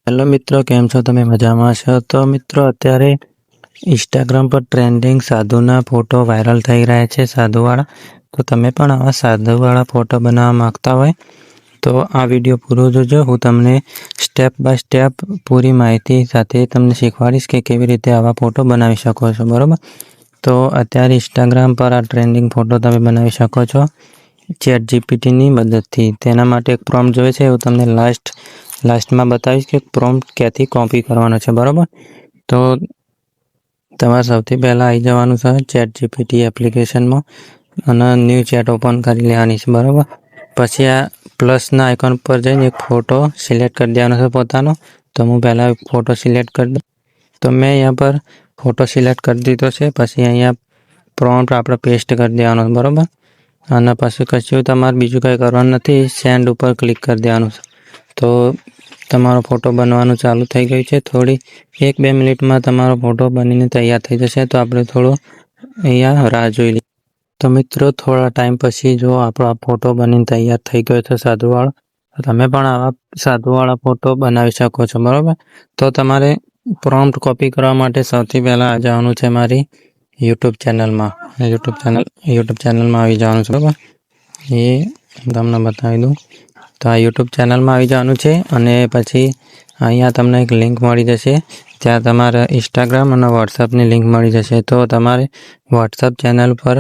Hello મિત્રો, કેમ છો? તમે મજામાં છો? તો મિત્રો, અત્યારે ઇન્સ્ટાગ્રામ પર ટ્રેન્ડિંગ સાધુના ફોટો વાયરલ થઈ રહ્યા છે, સાધુવાળા. તો તમે પણ આવા સાધુવાળા ફોટો બનાવવા માગતા હોય તો આ વિડીયો પૂરો જોજો. હું તમને સ્ટેપ બાય સ્ટેપ પૂરી માહિતી સાથે તમને શીખવાડીશ કે કેવી રીતે આવા ફોટો બનાવી શકો છો, બરાબર? તો અત્યારે ઇન્સ્ટાગ્રામ પર આ ટ્રેન્ડિંગ ફોટો તમે બનાવી શકો છો ચેટ જીપીટીની મદદથી. તેના માટે એક પ્રોમ્પ્ટ જોઈએ છે, હું તમને લાસ્ટમાં બતાવીશ કે પ્રોમ્પ્ટ ક્યાંથી કોપી કરવાનો છે, બરાબર? તો તમારે સૌથી પહેલાં આવી જવાનું છે ચેટ જીપીટી એપ્લિકેશનમાં અને ન્યૂ ચેટ ઓપન કરી લેવાની છે, બરાબર? પછી આ પ્લસના આઇકોન પર જઈને એક ફોટો સિલેક્ટ કરી દેવાનો છે પોતાનો. તો હું પહેલાં ફોટો સિલેક્ટ કરી દઉં. તો મેં અહીંયા પર ફોટો સિલેક્ટ કરી દીધો છે. પછી અહીંયા પ્રોમ્પ્ટ આપણે પેસ્ટ કરી દેવાનો, બરાબર? અને પછી કશું તમારે બીજું કંઈ કરવાનું નથી, સેન્ડ ઉપર ક્લિક કરી દેવાનું છે. તો તમારો ફોટો બનવાનું ચાલુ થઈ ગયું છે. થોડી 1-2 મિનિટમાં તમારો ફોટો બનીને તૈયાર થઈ જશે. તો આપણે થોડો અહીંયા રાહ જોઈ લઈએ. તો મિત્રો, થોડા ટાઈમ પછી જો આપણો આ ફોટો બનીને તૈયાર થઈ ગયો છે સાધુવાળો, તો તમે પણ આવા સાધુવાળા ફોટો બનાવી શકો છો, બરાબર? તો તમારે પ્રોમ્પ્ટ કોપી કરવા માટે સૌથી પહેલાં આ જવાનું છે મારી યુટ્યુબ ચેનલમાં. યુટ્યુબ ચેનલમાં આવી જવાનું છે, બરાબર? એ તમને બતાવી દઉં. તો આ યુટ્યુબ ચેનલમાં આવી જવાનું છે અને પછી અહીંયા તમને એક લિંક મળી જશે. ત્યાં તમારે ઇન્સ્ટાગ્રામ અને વોટ્સઅપની લિંક મળી જશે. તો તમારે વોટ્સઅપ ચેનલ પર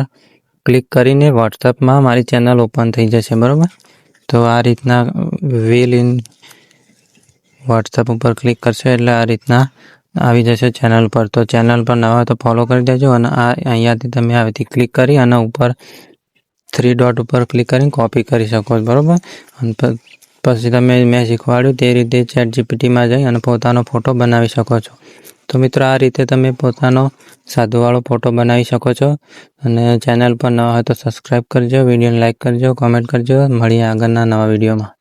ક્લિક કરીને વોટ્સઅપમાં મારી ચેનલ ઓપન થઈ જશે, બરાબર? તો આ રીતના વ્હીલ ઇન વોટ્સઅપ ઉપર ક્લિક કરશો એટલે આ રીતના આવી જશે ચેનલ પર. તો ચેનલ પર નવા હોય તો ફોલો કરી દેજો અને આ અહીંયાથી તમે આવીથી ક્લિક કરી અને ઉપર 3 ડોટ ઉપર ક્લિક કરીને કોપી કરી શકો છો, બરાબર? અને પછી મેં શીખવાડ્યું તે રીતે ચેટ જીપીટીમાં જઈ અને પોતાનો ફોટો બનાવી શકો છો. તો મિત્રો, આ રીતે તમે પોતાનો સાધુવાળો ફોટો બનાવી શકો છો. અને ચેનલ પર નવા હોય તો સબસ્ક્રાઈબ કરજો, વિડીયોને લાઈક કરજો, કોમેન્ટ કરજો. મળીએ આગળના નવા વિડીયોમાં.